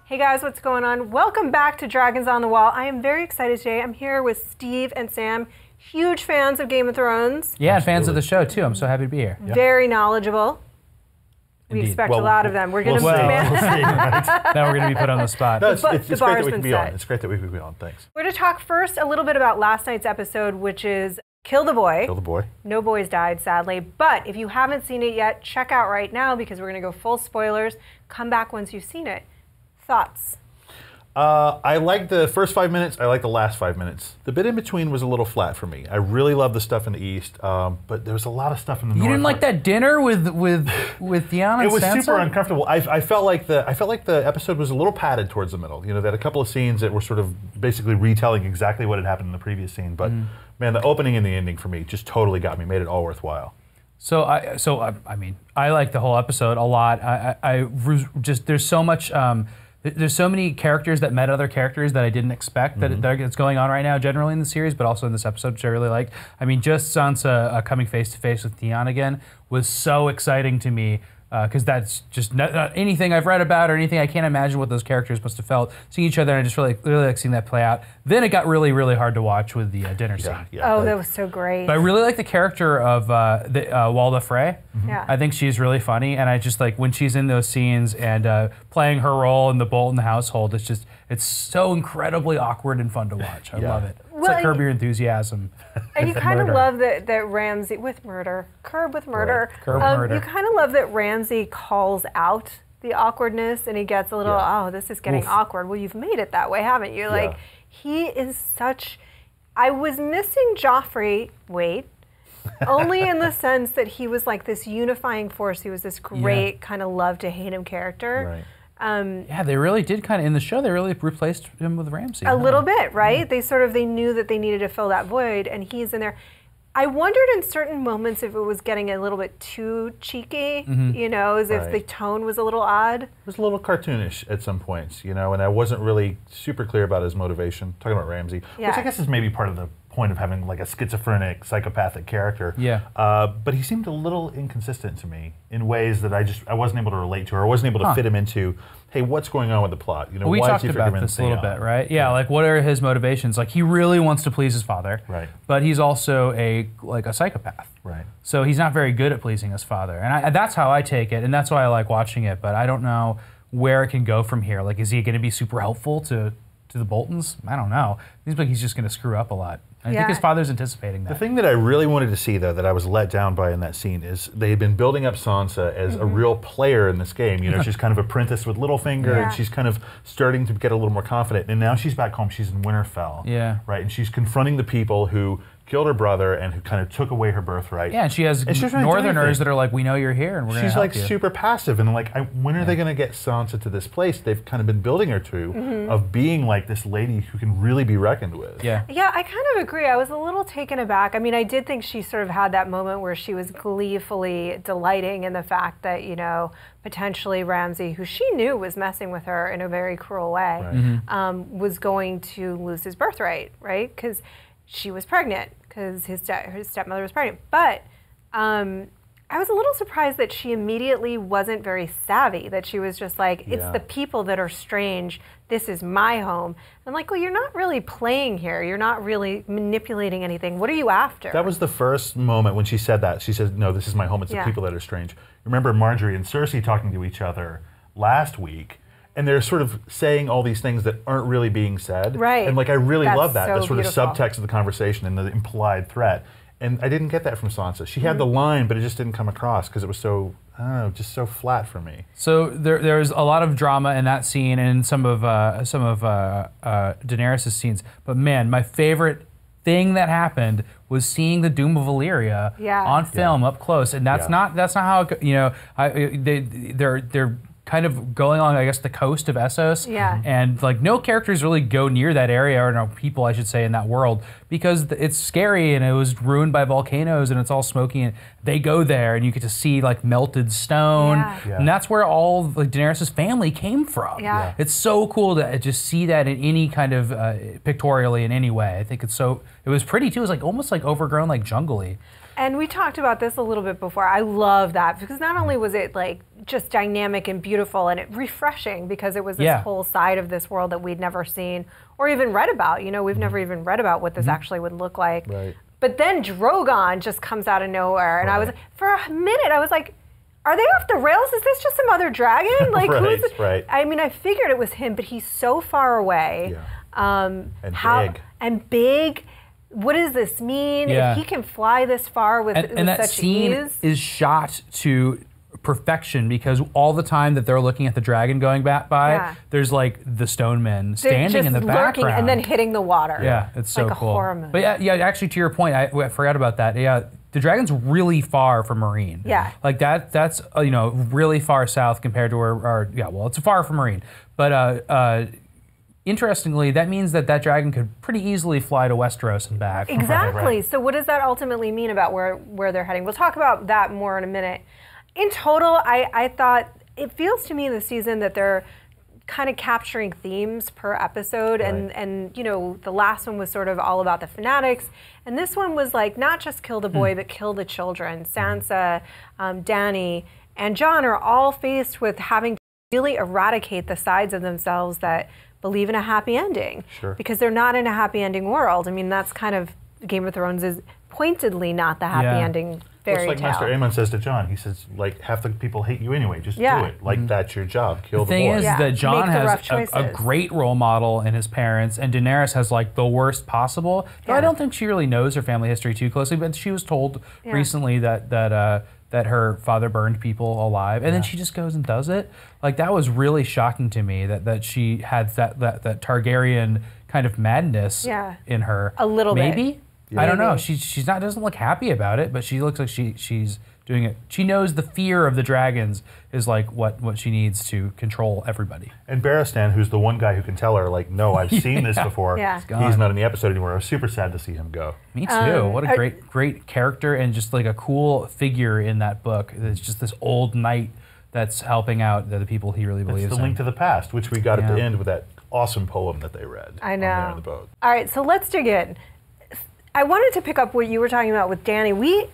Hey guys, what's going on? Welcome back to Dragons on the Wall. I am very excited today. I'm here with Steve and Sam, huge fans of Game of Thrones. Yeah, and fans of the show too. I'm so happy to be here. Very knowledgeable. We expect a lot of them. We're going to Now we're going to be put on the spot. No, it's great that we can be on. It's great that we can be on. Thanks. We're going to talk first a little bit about last night's episode, which is Kill the Boy. Kill the Boy. No boys died, sadly. But if you haven't seen it yet, check out right now because we're going to go full spoilers. Come back once you've seen it. Thoughts? I liked the first 5 minutes. I liked the last 5 minutes. The bit in between was a little flat for me. I really love the stuff in the east, but there was a lot of stuff in the north. You didn't like that dinner with Deanna and It was Sansa? super uncomfortable. I felt like the episode was a little padded towards the middle. You know, they had a couple of scenes that were sort of basically retelling exactly what had happened in the previous scene. But man, the opening and the ending for me just totally got me. Made it all worthwhile. So I mean, I like the whole episode a lot. There's so much. There's so many characters that met other characters that I didn't expect that's going on right now, generally in the series, but also in this episode, which I really liked. I mean, just Sansa coming face to face with Theon again was so exciting to me. Because that's just not anything I've read about or anything. I can't imagine what those characters must have felt seeing each other, and I just really like seeing that play out. Then it got really, really hard to watch with the dinner scene. Yeah, that was so great. But I really like the character of Walda Frey. Yeah. I think she's really funny, and I just like when she's in those scenes and playing her role in the Bolton household. It's so incredibly awkward and fun to watch. I love it. It's like Curb Your Enthusiasm. And you kind of love that Ramsay, with murder, Curb with murder. Right. Curb murder. You kind of love that Ramsay calls out the awkwardness and he gets a little, oh, this is getting awkward. Well, you've made it that way, haven't you? Like, he is such, I was missing Joffrey, only in the sense that he was like this unifying force. He was this great kind of love to hate him character. Right. Yeah, they really did kind of, in the show, they really replaced him with Ramsay. A little bit, right? They knew that they needed to fill that void, and he's in there. I wondered in certain moments if it was getting a little bit too cheeky, you know, as if the tone was a little odd. It was a little cartoonish at some points, you know, and I wasn't really super clear about his motivation, talking about Ramsay, which I guess is maybe part of the point of having like a schizophrenic, psychopathic character. Yeah. But he seemed a little inconsistent to me in ways that I wasn't able to relate to, or I wasn't able to fit him into, hey, what's going on with the plot? You know, we why talked is he about this a little bit, right? Yeah, like what are his motivations? Like he really wants to please his father, right? But he's also a psychopath, right? So he's not very good at pleasing his father, and that's how I take it, and that's why I like watching it. But I don't know where it can go from here. Like, is he going to be super helpful to the Boltons? I don't know. It seems like he's just going to screw up a lot. I think his father's anticipating that. The thing that I really wanted to see, though, that I was let down by in that scene is they had been building up Sansa as a real player in this game. You know, she's kind of apprenticed with Littlefinger, and she's kind of starting to get a little more confident. And now she's back home. She's in Winterfell, right? And she's confronting the people who killed her brother and who kind of took away her birthright. Yeah, and she has Northerners that are like, we know you're here, and we're going to help you. She's like super passive, and like, when are they going to get Sansa to this place they've kind of been building her to, of being like this lady who can really be reckoned with? Yeah, I kind of agree. I was a little taken aback. I mean, I did think she sort of had that moment where she was gleefully delighting in the fact that, you know, potentially Ramsay, who she knew was messing with her in a very cruel way, was going to lose his birthright, right? Because she was pregnant, because his stepmother was pregnant. But I was a little surprised that she immediately wasn't very savvy, that she was just like, it's the people that are strange. This is my home. I'm like, well, you're not really playing here. You're not really manipulating anything. What are you after? That was the first moment when she said that. She said, no, this is my home. It's the people that are strange. Remember Marjorie and Cersei talking to each other last week, and they're sort of saying all these things that aren't really being said. Right. And like, I really love that, so the sort beautiful. of subtext of the conversation and the implied threat. And I didn't get that from Sansa. She had the line, but it just didn't come across because it was so, I don't know, just so flat for me. So there's a lot of drama in that scene and some of Daenerys' scenes. But man, my favorite thing that happened was seeing the Doom of Valyria on film up close, and that's not how it, you know. They're kind of going along, I guess, the coast of Essos. Yeah. And like no characters really go near that area, or no people, I should say, in that world, because it's scary and it was ruined by volcanoes and it's all smoky, and they go there and you get to see like melted stone. Yeah. And that's where all like Daenerys' family came from. Yeah. It's so cool to just see that in any kind of pictorially in any way. I think it was pretty too. It was like almost like overgrown, like jungle-y. And we talked about this a little bit before. I love that because not only was it like just dynamic and beautiful and refreshing because it was this whole side of this world that we'd never seen or even read about. You know, we've never even read about what this actually would look like. Right. But then Drogon just comes out of nowhere, and I was, for a minute, I was like, are they off the rails? Is this just some other dragon? Like, right, who's? Right. I mean, I figured it was him, but he's so far away. Yeah. Big. And big. What does this mean? Yeah. If he can fly this far with that such scene ease? is shot to perfection because all the time that they're looking at the dragon going by, there's like the stone men standing in the background and then hitting the water. Yeah, it's so like cool. A horror movie. But yeah, actually, to your point, I forgot about that. Yeah, the dragon's really far from Marine. Yeah, like that's really far south compared to where it's far from Marine. But interestingly, that means that dragon could pretty easily fly to Westeros and back. Exactly. Right. So what does that ultimately mean about where they're heading? We'll talk about that more in a minute. In total, I thought it feels to me this season that they're kind of capturing themes per episode, and the last one was sort of all about the fanatics, and this one was like not just kill the boy but kill the children. Sansa, Dany, and Jon are all faced with having to really eradicate the sides of themselves that believe in a happy ending, because they're not in a happy ending world. I mean, that's kind of Game of Thrones is pointedly not the happy ending fairy tale. It's like Master Aemon says to Jon. He says, like, half the people hate you anyway. Just do it. Like, that's your job. Kill the boy. The thing is that Jon has a great role model in his parents, and Daenerys has, like, the worst possible. Though I don't think she really knows her family history too closely, but she was told recently that her father burned people alive, and then she just goes and does it. Like, that was really shocking to me that she had that Targaryen kind of madness in her. A little bit. Maybe? Yeah. I don't know. She's not doesn't look happy about it, but she looks like she's doing it. She knows the fear of the dragons is like what she needs to control everybody. And Barristan, who's the one guy who can tell her, like, no, I've seen this before. He's not in the episode anymore. I was super sad to see him go. Me too. What a great character and just like a cool figure in that book. It's just this old knight that's helping out the people he really believes in. It's the link to the past, which we got at the end with that awesome poem that they read. I know. On the boat. All right, so let's dig in. I wanted to pick up what you were talking about with Dany.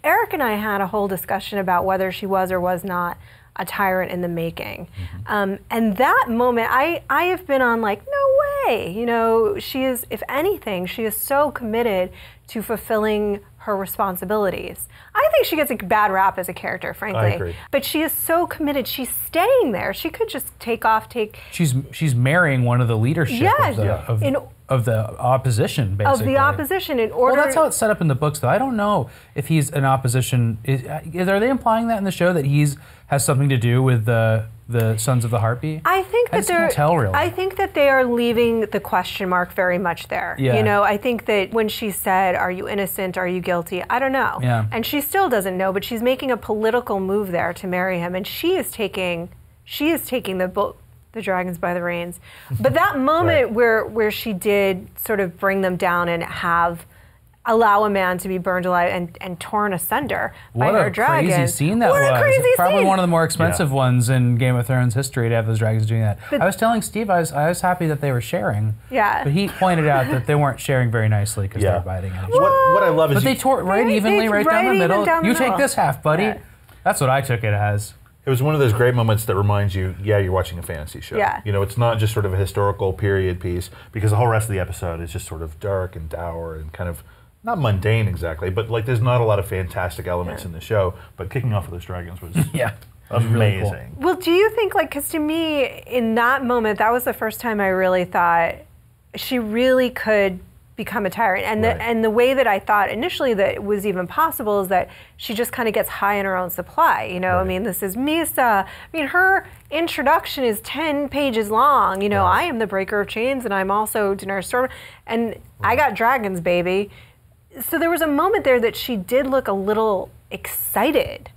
Eric and I had a whole discussion about whether she was or was not a tyrant in the making. And that moment, I have been on like, no way. You know, she is, if anything, she is so committed to fulfilling her responsibilities. I think she gets a bad rap as a character, frankly. I agree. But she is so committed. She's staying there. She could just take off. She's marrying one of the leadership of the opposition, basically. Of the opposition in order. Well, that's how it's set up in the books, though. I don't know if he's an opposition. Are they implying that in the show that has something to do with the Sons of the Harpy? I think that can't tell, really. I think that they are leaving the question mark very much there. Yeah. You know, I think that when she said, "Are you innocent? Are you guilty?" I don't know. Yeah. And she still doesn't know, but she's making a political move there to marry him, and she is taking the dragons by the reins. But that moment where she did sort of bring them down and allow a man to be burned alive and torn asunder by her dragon. What a crazy scene that was. Probably one of the more expensive ones in Game of Thrones history to have those dragons doing that. But I was telling Steve I was happy that they were sharing. Yeah. But he pointed out that they weren't sharing very nicely because they were biting at each other. What I love is they tore evenly right down the middle. You take this half, buddy. Yeah. That's what I took it as. It was one of those great moments that reminds you, you're watching a fantasy show. Yeah. You know, it's not just sort of a historical period piece, because the whole rest of the episode is just sort of dark and dour and kind of not mundane exactly, but like there's not a lot of fantastic elements in the show. But kicking off with those dragons was amazing. Really cool. Well, do you think, like, because to me, in that moment, that was the first time I really thought she really could become a tyrant. And the way that I thought initially that it was even possible is that she just kind of gets high in her own supply. You know, I mean, this is Misa. I mean, her introduction is 10 pages long. You know, I am the breaker of chains, and I'm also Daenerys Storm, and I got dragons, baby. So there was a moment there that she did look a little excited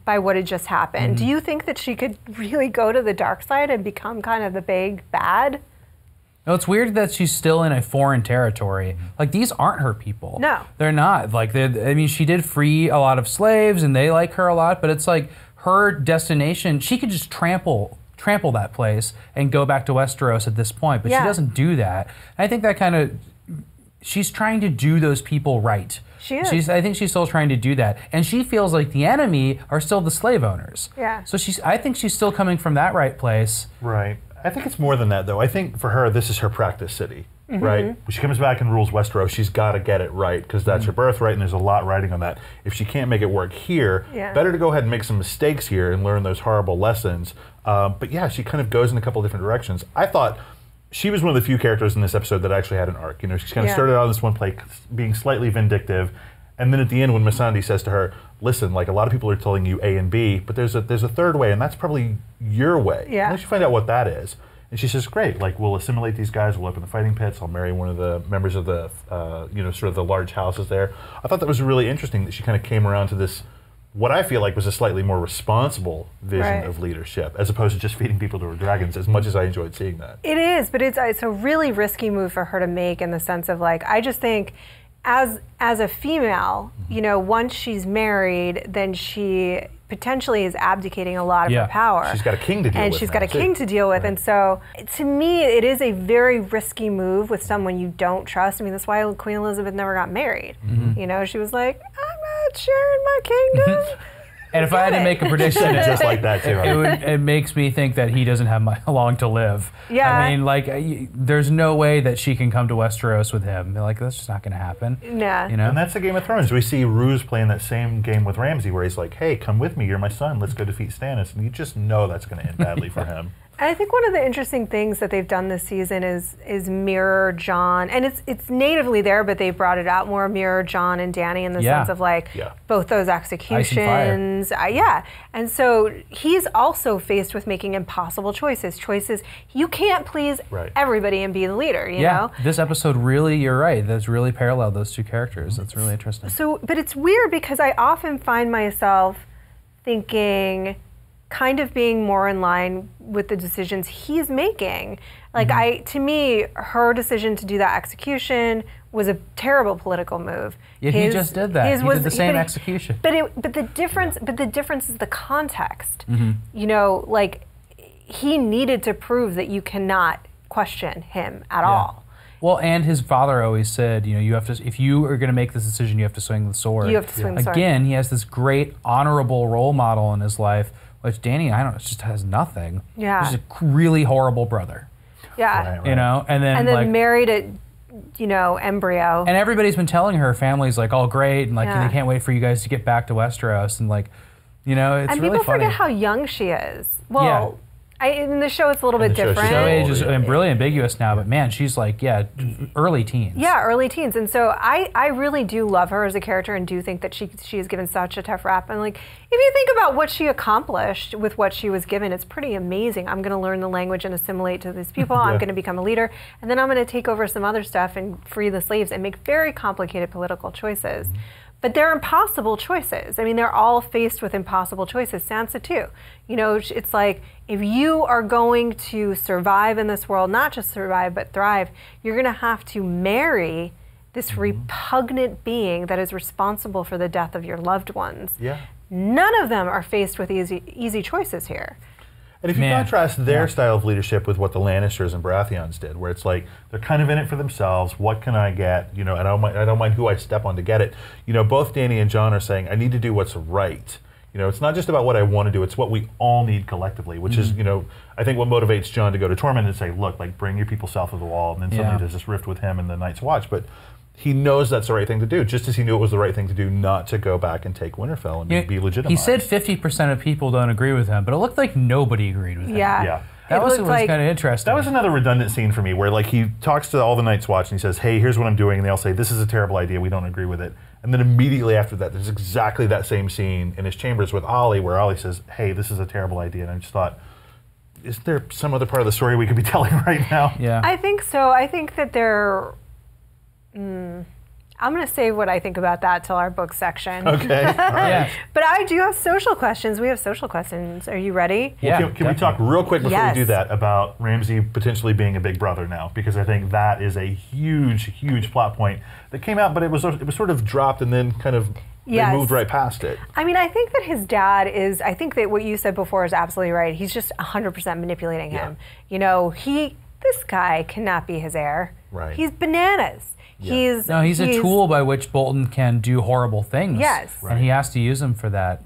by what had just happened. Do you think that she could really go to the dark side and become kind of the big bad? No, it's weird that she's still in a foreign territory. Like, these aren't her people. No. They're not. Like, I mean, she did free a lot of slaves, and they like her a lot, but it's like her destination, she could just trample that place and go back to Westeros at this point, but she doesn't do that. And I think that kind of she's trying to do those people right. She is. I think she's still trying to do that. And she feels like the enemy are still the slave owners. Yeah. So I think she's still coming from that right place. Right. I think it's more than that, though. I think for her, this is her practice city, right? When she comes back and rules Westeros, she's got to get it right because that's her birthright, and there's a lot riding on that. If she can't make it work here, better to go ahead and make some mistakes here and learn those horrible lessons. But yeah, she kind of goes in a couple different directions. I thought she was one of the few characters in this episode that actually had an arc. You know, she kind of started out on this one play being slightly vindictive, and then at the end when Missandei says to her, listen, like a lot of people are telling you A and B, but there's a third way, and that's probably your way. Yeah. Once you find out what that is. And she says, great, like we'll assimilate these guys, we'll open the fighting pits, I'll marry one of the members of the, sort of the large houses there. I thought that was really interesting that she kind of came around to this, what I feel like was a slightly more responsible vision of leadership, as opposed to just feeding people to dragons, as much as I enjoyed seeing that. It is, but it's a really risky move for her to make in the sense of like, I just think as a female, you know, once she's married, then she potentially is abdicating a lot of her power. She's got a king to deal with. And she's got a king to deal with. And so, to me, it is a very risky move with someone you don't trust. I mean, that's why Queen Elizabeth never got married. You know, she was like, I'm not sharing my kingdom. And if I had to make a prediction, just like that too. It makes me think that he doesn't have long to live. Yeah. I mean, like, there's no way that she can come to Westeros with him. Like, that's just not going to happen. Yeah. You know? And that's the Game of Thrones. We see Roose playing that same game with Ramsay, where he's like, "Hey, come with me. You're my son. Let's go defeat Stannis." And you just know that's going to end badly for him. And I think one of the interesting things that they've done this season is mirror Jon, and it's natively there, but they brought it out more. Mirror Jon and Dany in the sense of like both those executions. And so he's also faced with making impossible choices. You can't please everybody and be the leader. You know. This episode really, you're right. That's really paralleled those two characters. That's really interesting. So, but it's weird because I often find myself thinking, kind of being more in line with the decisions he's making. Like to me, her decision to do that execution was a terrible political move. Yeah, he just did that. He did the same execution. But the difference is the context. You know, like he needed to prove that you cannot question him at all. Well, and his father always said, you know, you have to, if you are going to make this decision, you have to swing the sword. You have to swing the sword. Again, he has this great honorable role model in his life, which Dany, just has nothing. Yeah. He's a really horrible brother. Yeah. Right. You know, and then like, married a, you know, embryo. And everybody's been telling her family's like, oh, great, and like they can't wait for you guys to get back to Westeros, and like, you know, it's really funny. And people forget how young she is. Well, in the show, it's a little bit different. Show age is really ambiguous now, but man, she's like, early teens. Yeah, early teens. And so I really do love her as a character and do think that she is given such a tough rap. And like, if you think about what she accomplished with what she was given, it's pretty amazing. I'm going to learn the language and assimilate to these people. I'm going to become a leader. And then I'm going to take over some other stuff and free the slaves and make very complicated political choices. But they're impossible choices. I mean, they're all faced with impossible choices. Sansa too. You know, it's like, if you are going to survive in this world, not just survive, but thrive, you're going to have to marry this repugnant being that is responsible for the death of your loved ones. Yeah. None of them are faced with easy choices here. And if you contrast their style of leadership with what the Lannisters and Baratheons did, where it's like they're kind of in it for themselves. What can I get? You know, and I don't mind who I step on to get it. You know, both Dany and Jon are saying, I need to do what's right. You know, it's not just about what I want to do; it's what we all need collectively. Which is, you know, I think what motivates Jon to go to Tormund and say, look, like bring your people south of the wall, and then suddenly there's this rift with him and the Night's Watch, but. He knows that's the right thing to do, just as he knew it was the right thing to do not to go back and take Winterfell and be legitimized. He said 50% of people don't agree with him, but it looked like nobody agreed with him. Yeah. That was kind of interesting. That was another redundant scene for me, where like he talks to all the Night's Watch and he says, hey, here's what I'm doing, and they all say, this is a terrible idea, we don't agree with it. And then immediately after that, there's exactly that same scene in his chambers with Ollie, where Ollie says, hey, this is a terrible idea. And I just thought, is there some other part of the story we could be telling right now? Yeah. I think so. I think that they're... I'm going to save what I think about that till our book section. Okay. All right. But I do have social questions. We have social questions. Are you ready? Well, can we talk real quick before we do that about Ramsay potentially being a big brother now? Because I think that is a huge, huge plot point that came out, but it was sort of dropped and then kind of they moved right past it. I mean, I think that his dad is, I think that what you said before is absolutely right. He's just 100% manipulating him. You know, this guy cannot be his heir. Right. He's bananas. He's a tool by which Bolton can do horrible things. Yes. And he has to use him for that.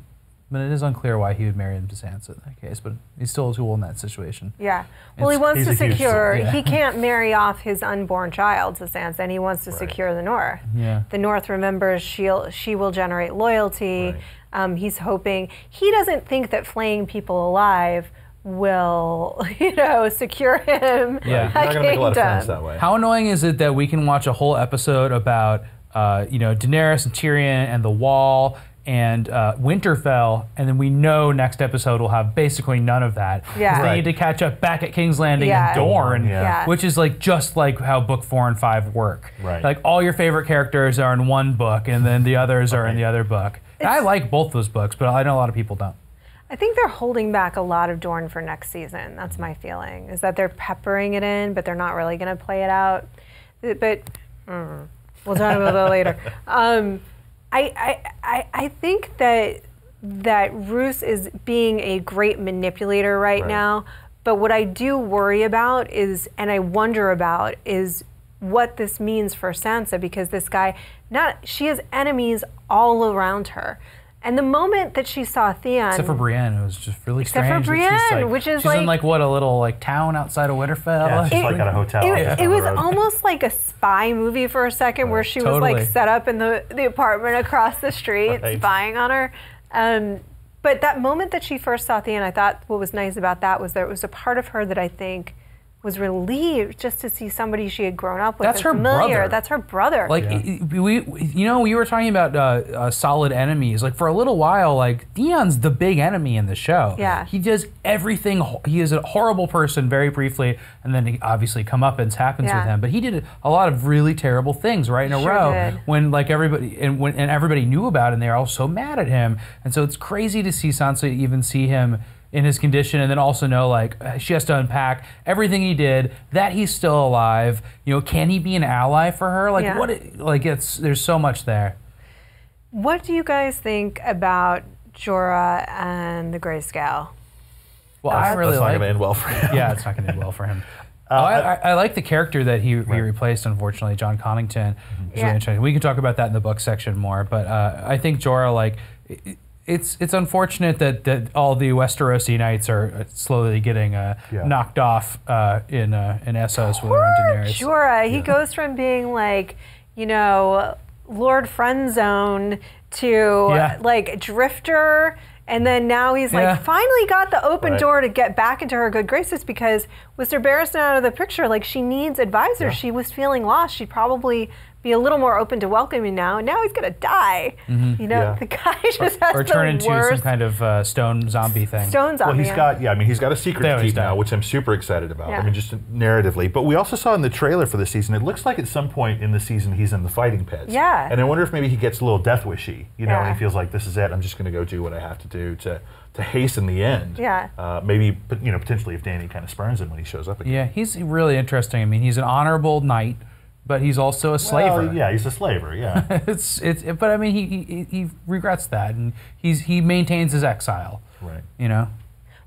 But it is unclear why he would marry him to Sansa in that case, but he's still a tool in that situation. Yeah. Well, he wants to He's a huge secure, tool, yeah. he can't marry off his unborn child to Sansa, and he wants to secure the North. Yeah. The North remembers she will generate loyalty. Right. He's hoping, he doesn't think that flaying people alive will, secure him. Yeah. You're not going to make a lot of sense that way. How annoying is it that we can watch a whole episode about, Daenerys and Tyrion and the Wall and Winterfell, and then we know next episode will have basically none of that. Yeah. They need to catch up back at King's Landing Yeah. and Dorne, Yeah. which is just like how book 4 and 5 work. Right. Like all your favorite characters are in one book, and then the others are in the other book. And I like both those books, but I know a lot of people don't. I think they're holding back a lot of Dorne for next season. That's my feeling, is that they're peppering it in, but they're not really going to play it out. But we'll talk about that later. I think that Roose is being a great manipulator right now, but what I do worry about is, and I wonder about, is what this means for Sansa, because this guy, she has enemies all around her. And the moment that she saw Theon... Except for Brienne, it was just really Except strange. for Brienne, which is she's in what, a little town outside of Winterfell? Yeah, she's at a hotel. It was almost like a spy movie for a second, where she was set up in the apartment across the street, spying on her. But that moment that she first saw Theon, I thought what was nice about that was there was a part of her that I think was relieved just to see somebody she had grown up with. That's her familiar. brother. That's her brother. We were talking about solid enemies. Like for a little while, Theon's the big enemy in the show. Yeah. He does everything. He is a horrible person very briefly, and then obviously comeuppance happens with him. But he did a lot of really terrible things right in a row did. when everybody and everybody knew about it, and they were all so mad at him. And so it's crazy to see Sansa even see him in his condition, and then also know she has to unpack everything he did, that he's still alive. Can he be an ally for her? There's so much there. What do you guys think about Jorah and the Grayscale? Well, I really That's not like. going to end well for him. Yeah, it's not going to end well for him. I like the character that he replaced, unfortunately, John Connington. Is really interesting. We can talk about that in the book section more, but I think Jorah, it's unfortunate that all the Westerosi knights are slowly getting knocked off in Essos with around Daenerys. Jorah, he goes from being Lord Friendzone to Drifter, and then now he's finally got the open door to get back into her good graces, because with Sir Barristan out of the picture, she needs advisors. Yeah. She was feeling lost. She'd probably be a little more open to welcoming now, and now he's gonna die. Mm-hmm. The guy just has or turn into some kind of stone zombie thing. Stone zombie. Well, he's got a secret to keep now, which I'm super excited about. Yeah. Just narratively. But we also saw in the trailer for the season, it looks like at some point in the season he's in the fighting pits. Yeah. And I wonder if maybe he gets a little death wishy, and he feels like this is it. I'm just gonna go do what I have to do to hasten the end. Yeah. Maybe, potentially if Dany kind of spurns him when he shows up again. Yeah, he's really interesting. He's an honorable knight, but he's also a slaver. Well, yeah, he's a slaver. Yeah. But he regrets that, and he maintains his exile. Right.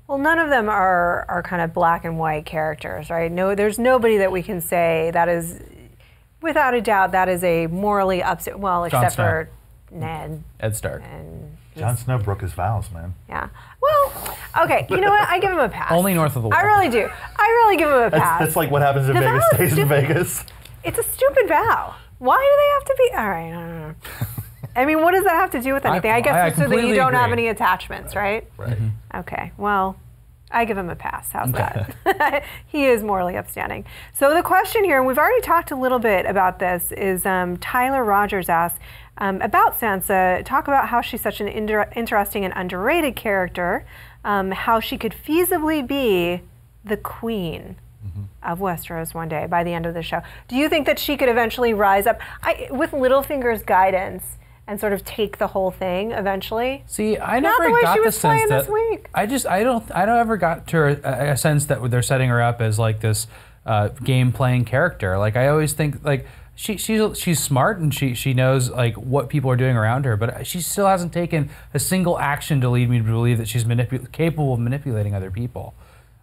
Well, none of them are kind of black and white characters, right? No, there's nobody that we can say that is, without a doubt, that is a morally upset. Well, except for Ned. Ed Stark. And Jon Snow broke his vows, man. Yeah. Well, okay. You know what? I give him a pass. Only north of the wall. I really do. I really give him a pass. That's like what happens in Vegas stays in Vegas. It's a stupid vow. Why do they have to be? All right. No. I mean, what does that have to do with anything? I guess it's so that you don't have any attachments, right? Right. Okay. Well, I give him a pass. How's that? He is morally upstanding. So the question here, and we've already talked a little bit about this, is Tyler Rogers asks about Sansa. Talk about how she's such an interesting and underrated character, how she could feasibly be the queen of Westeros one day by the end of the show. Do you think that she could eventually rise up with Littlefinger's guidance and sort of take the whole thing eventually? See, I never got the sense that this week. I don't ever got to a sense that they're setting her up as this game playing character. I always think she's smart and she knows what people are doing around her, but she still hasn't taken a single action to lead me to believe that she's capable of manipulating other people.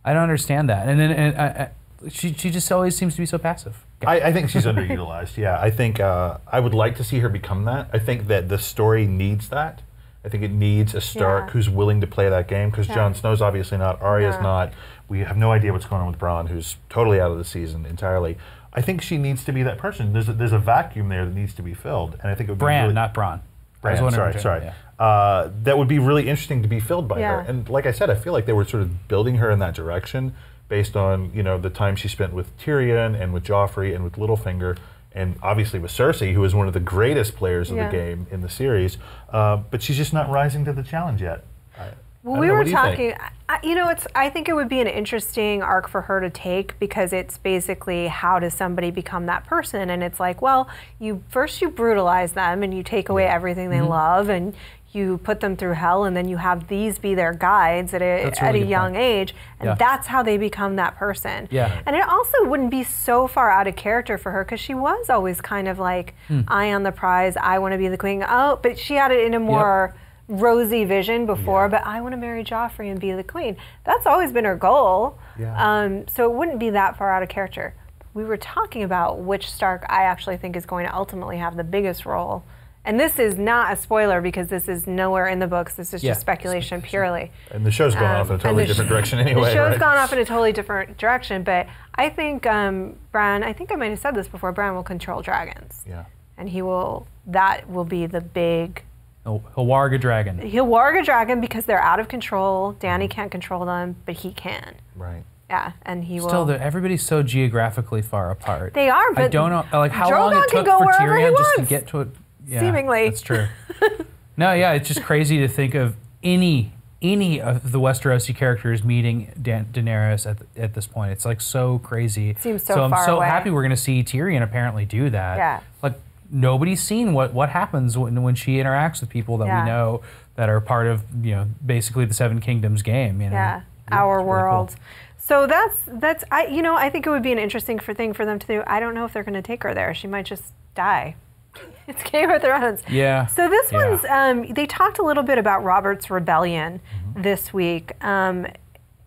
I don't understand that. And then she just always seems to be so passive. I think she's underutilized. Yeah, I think I would like to see her become that. I think that the story needs that. I think it needs a Stark who's willing to play that game, because Jon Snow's obviously not, Arya's not. We have no idea what's going on with Bronn, who's totally out of the season entirely. I think she needs to be that person. There's a vacuum there that needs to be filled, and I think it would be Bran, not Bronn. Bran, sorry. Yeah. That would be really interesting to be filled by her. And like I said, I feel like they were sort of building her in that direction based on the time she spent with Tyrion and with Joffrey and with Littlefinger, and obviously with Cersei, who is one of the greatest players of the game in the series. But she's just not rising to the challenge yet. Well, we were talking, I think it would be an interesting arc for her to take, because it's basically, how does somebody become that person? And it's like, well, first you brutalize them and you take away everything they love, and you put them through hell, and then you have these be their guides at a young age, and that's how they become that person. Yeah. And it also wouldn't be so far out of character for her, because she was always kind of like, eye on the prize, I want to be the queen. Oh, but she had it in a more rosy vision before, but I want to marry Joffrey and be the queen. That's always been her goal. So it wouldn't be that far out of character. We were talking about which Stark I actually think is going to ultimately have the biggest role. And this is not a spoiler, because this is nowhere in the books. This is just speculation purely. And the show's gone off in a totally different direction anyway. The show's gone off in a totally different direction, but I think Bran, I think I might have said this before, Bran will control dragons. Yeah. And that will be the big... He'll warg a dragon. He'll warg a dragon, because they're out of control. Dany can't control them, but he can. Right. Yeah, and he will. Still, everybody's so geographically far apart. They are, but I don't know, like how long it took for Tyrion just to get to it. Yeah, seemingly. That's true. No, yeah, it's just crazy to think of any of the Westerosi characters meeting Daenerys at this point. It's like so crazy. It seems so far away. I'm so happy we're going to see Tyrion apparently do that. Yeah. Like, nobody's seen what happens when she interacts with people that we know that are part of basically the Seven Kingdoms game. Yeah, our world. Cool. So that's I think it would be an interesting thing for them to do. I don't know if they're going to take her there. She might just die. It's Game of Thrones. Yeah. So this one's they talked a little bit about Robert's rebellion this week.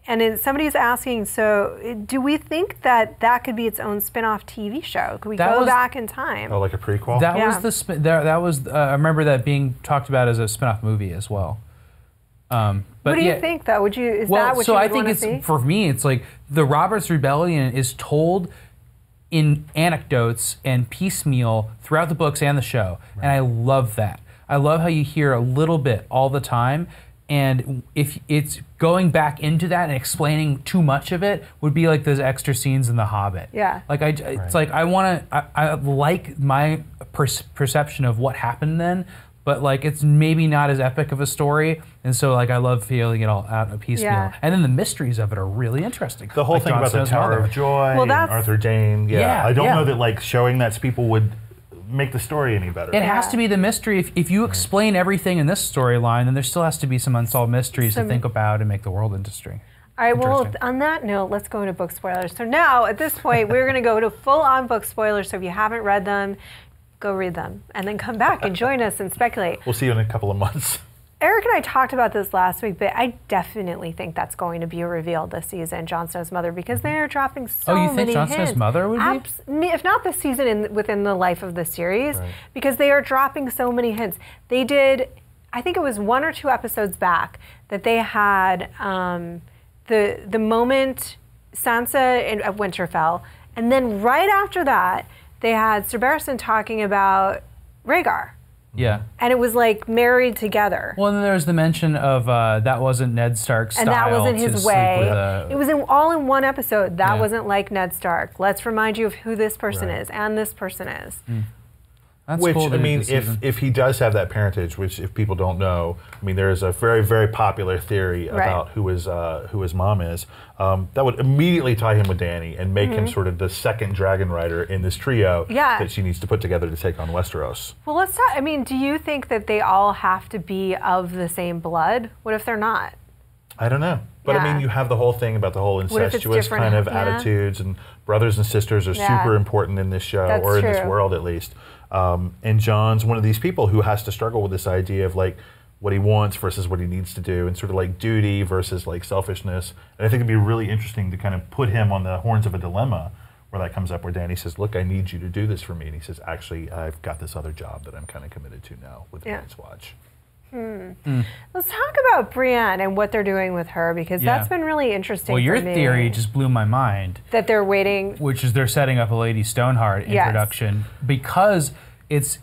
And somebody's asking, so do we think that could be its own spin-off TV show? Could we go back in time? Oh, like a prequel? That was I remember that being talked about as a spin-off movie as well. But what do you think, though? Is that what you would want to see? For me, it's like the Robert's Rebellion is told in anecdotes and piecemeal throughout the books and the show, and I love that. I love how you hear a little bit all the time. And if it's going back into that and explaining too much of it, would be like those extra scenes in The Hobbit. Yeah. Like it's like I like my perception of what happened then, but like it's maybe not as epic of a story, and so like I love feeling it all out a piecemeal. Yeah. And then the mysteries of it are really interesting. The whole thing about the Tower of Joy and Arthur Dane. Yeah. I don't know that like showing that to people would make the story any better. It has to be the mystery. If you explain everything in this storyline, then there still has to be some unsolved mysteries to think about and make the world interesting. All right, well, on that note, let's go into book spoilers. So now, at this point, we're going to go to full-on book spoilers. So if you haven't read them, go read them. And then come back and join us and speculate. We'll see you in a couple of months. Eric and I talked about this last week, but I definitely think that's going to be a reveal this season, Jon Snow's mother, because they are dropping so many hints. Oh, you think Jon Snow's mother would be? If not this season, within the life of the series, because they are dropping so many hints. They did, I think it was 1 or 2 episodes back, that they had the moment Sansa at Winterfell, and then right after that, they had Sir Barristan talking about Rhaegar. Yeah. And it was like married together. Well, and then there was the mention of that wasn't Ned Stark's style. And that wasn't his way. It was all in one episode. That wasn't like Ned Stark. Let's remind you of who this person is and this person is. That's which, cool I mean, if he does have that parentage, which if people don't know, I mean, there is a very, very popular theory about who his mom is. That would immediately tie him with Dany and make him sort of the second dragon rider in this trio that she needs to put together to take on Westeros. Well, let's talk. I mean, do you think that they all have to be of the same blood? What if they're not? I don't know. But I mean, you have the whole thing about the whole incestuous kind of attitudes, and brothers and sisters are super important in this show, or in this world at least. And Jon's one of these people who has to struggle with this idea of like what he wants versus what he needs to do, and sort of like duty versus like selfishness. And I think it'd be really interesting to kind of put him on the horns of a dilemma where that comes up, where Dany says, "Look, I need you to do this for me," and he says, "Actually, I've got this other job that I'm kind of committed to now with the Night's Watch." Let's talk about Brienne and what they're doing with her, because that's been really interesting. Well, your for me, theory just blew my mind. that they're waiting. Which is they're setting up a Lady Stoneheart introduction because it's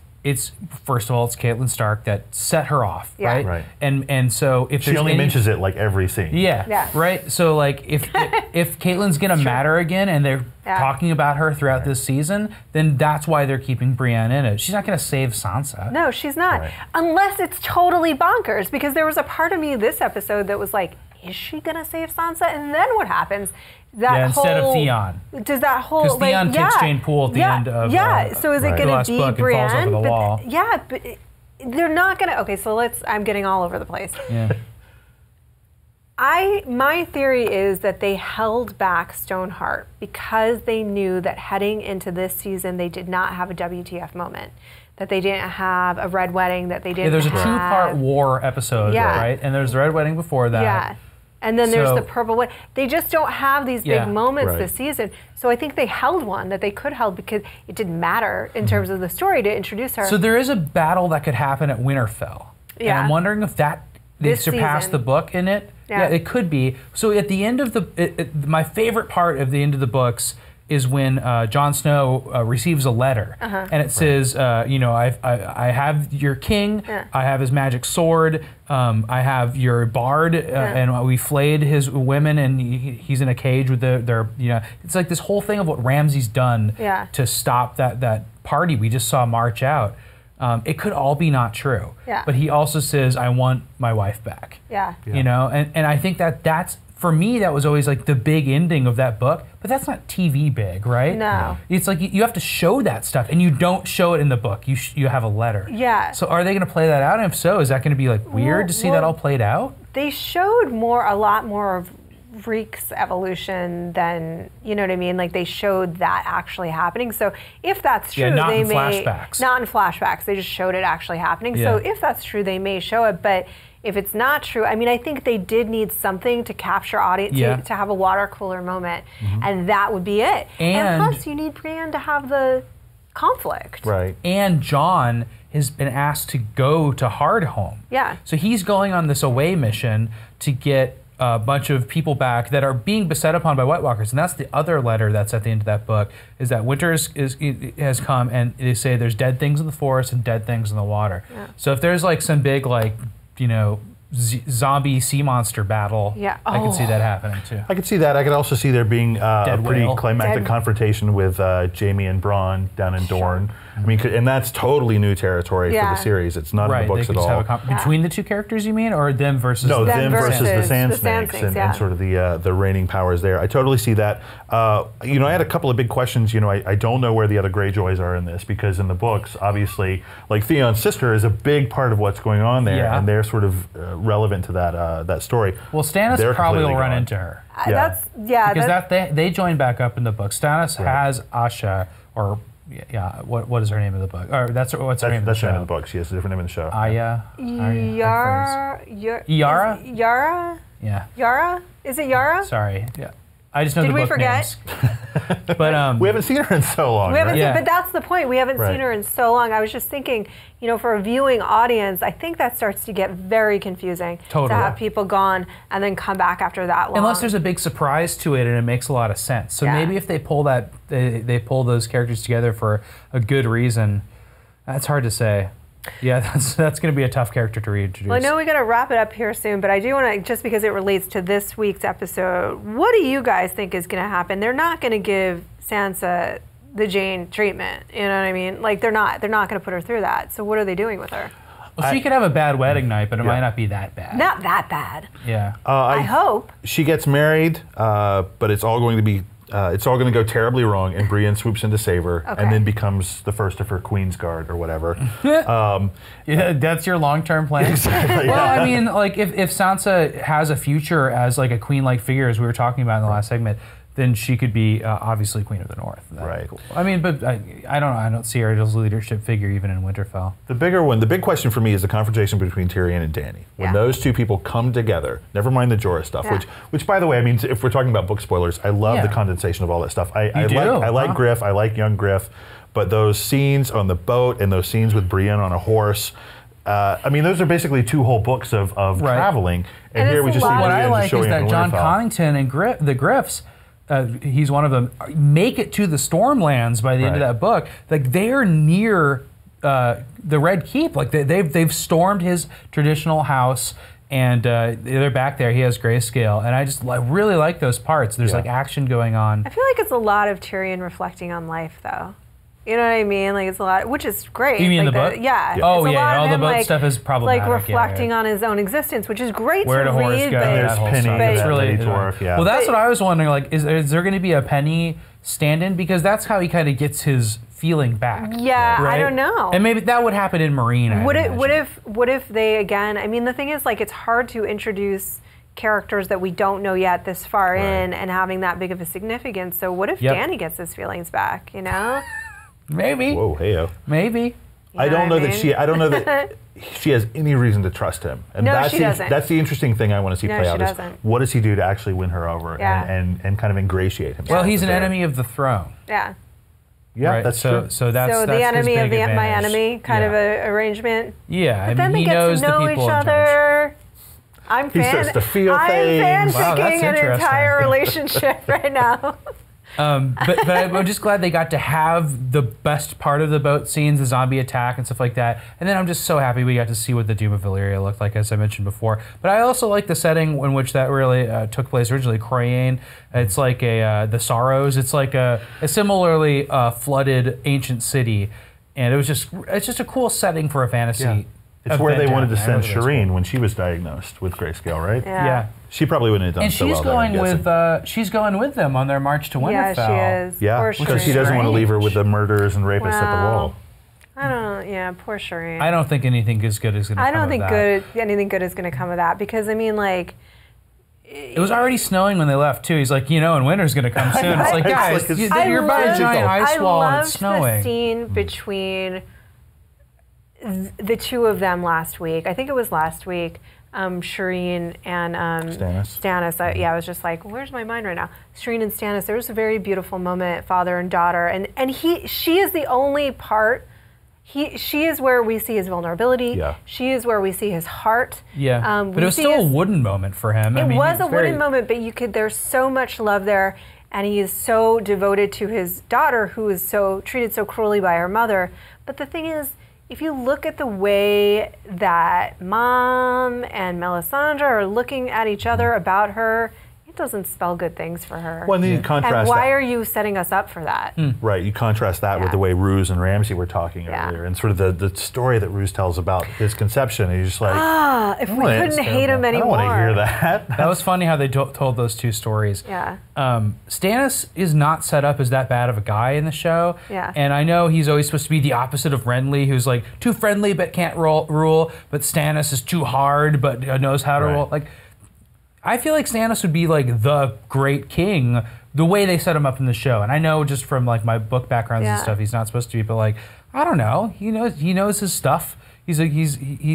first of all, it's Catelyn Stark that set her off, right? Right. And so if She only mentions it like every scene. yeah, right. So like if Caitlyn's gonna matter again, and they're talking about her throughout this season, then that's why they're keeping Brienne in it. She's not gonna save Sansa. No, she's not. Right. Unless it's totally bonkers, because there was a part of me this episode that was like, is she gonna save Sansa? And then what happens? That instead of Theon. Does that whole Because Theon kicks Jane Poole at the end of so is it the going last to be book and Brienne? falls over the wall. But they're not going to. Okay, so I'm getting all over the place. Yeah. My theory is that they held back Stoneheart because they knew that heading into this season they did not have a WTF moment, that they didn't have a Red Wedding, that they didn't. There's a have, 2-part war episode, right? And there's the Red Wedding before that. Yeah. And then there's the Purple Wedding. They just don't have these big moments this season. So I think they held one that they could hold because it didn't matter in terms of the story to introduce her. So there is a battle that could happen at Winterfell. Yeah. And I'm wondering if they surpassed the book in it. Yeah, it could be. So at the end of my favorite part of the end of the books is when Jon Snow receives a letter, and it says, I have your king, I have his magic sword, I have your bard, and we flayed his women, and he's in a cage with their it's like this whole thing of what Ramsay's done to stop that party we just saw march out. It could all be not true, but he also says, I want my wife back. And I think that's, for me, that was always like the big ending of that book, but that's not TV big, right? No. It's like you have to show that stuff, and you don't show it in the book. You have a letter. Yeah. So are they going to play that out? And if so, is that going to be like weird to see that all played out? They showed a lot more of Reek's evolution than, you know what I mean? Like they showed that actually happening. So if that's true, not they in flashbacks. Not in flashbacks. They just showed it actually happening. So if that's true, they may show it, but if it's not true, I mean, I think they did need something to capture audience, to have a water cooler moment, and that would be it. And plus, you need Brienne to have the conflict. Right. And Jon has been asked to go to Hardhome. Yeah. So he's going on this away mission to get a bunch of people back that are being beset upon by White Walkers. And that's the other letter that's at the end of that book, is that winter has come, and they say there's dead things in the forest and dead things in the water. Yeah. So if there's like some big zombie sea monster battle, I could see that happening too. I could see that. I could also see there being a pretty whale. climactic confrontation with Jaime and Bronn down in Dorne. I mean, and that's totally new territory for the series. It's not in the books they could at all. Just have between the two characters, you mean, or them versus? No, them versus the Sand the Sand Snakes, Snakes, and sort of the reigning powers there. I totally see that. I had a couple of big questions. I don't know where the other Greyjoys are in this, because in the books, obviously, like Theon's sister is a big part of what's going on there, and they're sort of relevant to that story. Well, Stannis probably will run into her. Because they join back up in the book. Stannis has Asha, or what is her name in the book? Or what's her name in the show? That's her name in the book. She has a different name in the show. Yara? Yeah. Yara? Is it Yara? Sorry. Yeah. I just know the book we forget? names. But we haven't seen her in so long. We haven't right? seen, but that's the point. We haven't seen her in so long. I was just thinking, for a viewing audience, I think that starts to get very confusing to have people gone and then come back after that long. Unless there's a big surprise to it and it makes a lot of sense. So maybe if they pull they pull those characters together for a good reason. That's hard to say. Yeah, that's going to be a tough character to reintroduce. Well, I know we got to wrap it up here soon, but I do want to, just because it relates to this week's episode, what do you guys think is going to happen? They're not going to give Sansa the Jane treatment, you know what I mean? Like, they're not going to put her through that. So what are they doing with her? Well, she could have a bad wedding night, but it might not be that bad. Not that bad. Yeah. I hope. She gets married, but it's all going to be it's all going to go terribly wrong, and Brienne swoops in to save her, and then becomes the first of her Queen's Guard or whatever. That's your long-term plan? Exactly. Well, I mean, like, if Sansa has a future as, like, a queen-like figure, as we were talking about in the last segment, then she could be obviously Queen of the North. Right. Cool. I mean, but I don't know. I don't see her as a leadership figure even in Winterfell. The big question for me is the confrontation between Tyrion and Dany. When those two people come together, never mind the Jorah stuff, which by the way, I mean, if we're talking about book spoilers, I love the condensation of all that stuff. I like Griff, I like young Griff, but those scenes on the boat and those scenes with Brienne on a horse, I mean, those are basically 2 whole books of traveling, and here we just see what I like is that John Winterfell. Connington and the Griffs, he's one of them, make it to the Stormlands by the end of that book. Like, they're near the Red Keep. Like, they've stormed his traditional house, and they're back there. He has grayscale, and I just really like those parts. There's like action going on. I feel like it's a lot of Tyrion reflecting on life, though. You know what I mean? Like, it's a lot, which is great. You mean like the book? Yeah. Oh, yeah. All the book stuff is problematic. Like, reflecting on his own existence, which is great Where to to read. go, There's Penny, it's really dwarf, Well, that's what I was wondering. Like, is there going to be a Penny stand-in? Because that's how he kind of gets his feeling back. Yeah, right? I don't know. And maybe that would happen in Marine. What if they, again, I mean, the thing is, like, it's hard to introduce characters that we don't know yet this far in and having that big of a significance. So what if Dany gets his feelings back, you know? Maybe. Whoa, heyo. Maybe. I don't know that she has any reason to trust him. And No, she doesn't. That's the interesting thing I want to see play out. she Is doesn't. what does he do to actually win her over and kind of ingratiate himself? Well, he's an enemy of the throne. Yeah. Yeah, right? that's true. So that's So that's the enemy his of big my advantage. enemy kind of a arrangement. Yeah, But then he they get knows to know the each people in charge. other. I'm starts to feel I'm things. Wow, that's fanficking an interesting. entire relationship right now. But I'm just glad they got to have the best part of the boat scenes, the zombie attack and stuff like that. And then I'm just so happy we got to see what the Doom of Valyria looked like, as I mentioned before. But I also like the setting in which that really took place originally, Croyane. It's like the Sorrows. It's like a similarly flooded ancient city. And it's just a cool setting for a fantasy. Yeah. It's where they wanted to send Shireen Shireen when she was diagnosed with grayscale, right? Yeah. She probably wouldn't have done And so well there, I'm guessing. she's going with them on their march to Winterfell. Yeah, she is. Yeah, Poor because she Shireen. doesn't want to leave her with the murderers and rapists at the Wow. wall. I don't know. Yeah, poor Shireen. I don't think anything as good is going to come I don't of think that. anything good is going to come of that, because I mean, like, It was already snowing when they left too. He's like, and winter's going to come soon. It's like, guys, you're by a giant ice wall and it's I loved snowing. the scene between the two of them last week. I think it was last week. Shireen and Stannis. I was just like, where's my mind right now? Shireen and Stannis. There was a very beautiful moment, father and daughter, and she is the only part. She is where we see his vulnerability. Yeah. She is where we see his heart. Yeah, but it was still a wooden moment for him. It was a wooden moment, but there's so much love there, and he is so devoted to his daughter, who is so treated so cruelly by her mother. But the thing is, if you look at the way that Mom and Melisandre are looking at each other about her, it doesn't spell good things for her. Well, and then you contrast and why that. are you setting us up for that? Right, you contrast that with the way Roose and Ramsay were talking earlier, and sort of the story that Roose tells about his conception. And you're just like, If we couldn't hate him I anymore. don't want to hear that. That was funny how they told those two stories. Yeah. Stannis is not set up as that bad of a guy in the show. Yeah. And I know he's always supposed to be the opposite of Renly, who's like too friendly but can't rule. But Stannis is too hard but knows how to rule. Like, I feel like Stannis would be like the great king the way they set him up in the show. And I know just from like my book backgrounds and stuff, he's not supposed to be. But like, I don't know. He knows his stuff. He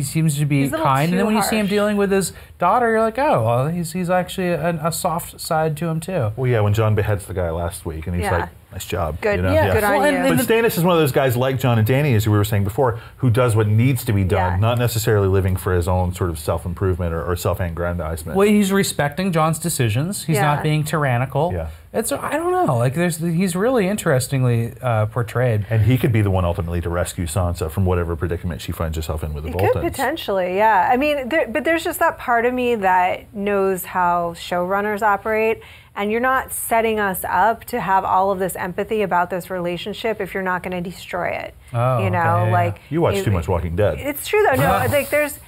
seems to be kind, and then when you see him dealing with his daughter, you're like, oh, well, he's actually a soft side to him too. Well, yeah, when Jon beheads the guy last week, and he's like, nice job. Good, good on you. But Stannis is one of those guys like Jon and Dany, as we were saying before, who does what needs to be done, not necessarily living for his own sort of self-improvement or self-aggrandizement. Well, he's respecting Jon's decisions. He's not being tyrannical. Yeah. I don't know. Like, he's really interestingly portrayed. And he could be the one ultimately to rescue Sansa from whatever predicament she finds herself in with the Boltons. Could potentially, yeah. I mean, but there's just that part of me that knows how showrunners operate, and you're not setting us up to have all of this empathy about this relationship if you're not going to destroy it. Oh, like you watch too much Walking Dead. It's true though. No, like there's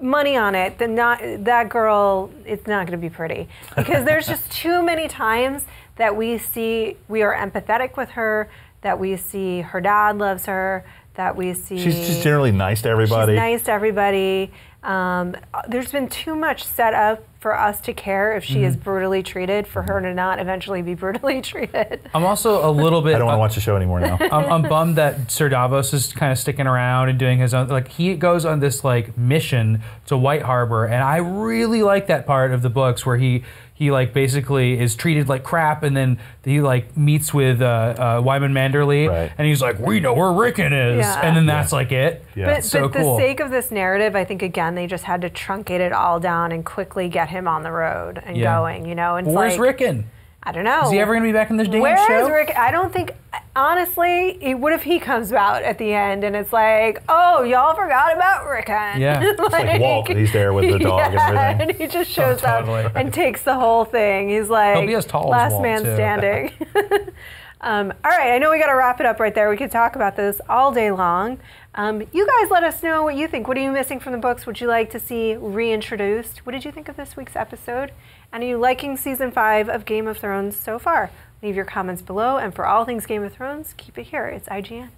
money on it. That girl, it's not going to be pretty, because there's just too many times that we are empathetic with her, that we see her dad loves her, that we see she's just generally nice to everybody. She's nice to everybody. There's been too much set up for us to care if she is brutally treated, for her to not eventually be brutally treated. I'm also a little bit. I don't want to watch the show anymore now. I'm bummed that Sir Davos is kind of sticking around and doing his own. Like, he goes on this like mission to White Harbor, and I really like that part of the books where he like basically is treated like crap, and then he like meets with Wyman Manderly, and he's like, "We know where Rickon is," and then that's like it. Yeah. But So the cool. sake of this narrative, I think again they just had to truncate it all down and quickly get him on the road and going. You know, and it's Where's like, Rickon? I don't know. Is he ever going to be back in this damn Where show? is Rick? I don't think, honestly, what if he comes out at the end and it's like, oh, y'all forgot about Rickon? Yeah. It's like Walt, he's there with the dog and everything. And he just shows Totally. up and takes the whole thing. He's like, He'll be as tall as last Walt, man too. standing. All right, I know we got to wrap it up right there. We could talk about this all day long. You guys let us know what you think. What are you missing from the books? Would you like to see reintroduced? What did you think of this week's episode? And are you liking season 5 of Game of Thrones so far? Leave your comments below. And for all things Game of Thrones, keep it here. It's IGN.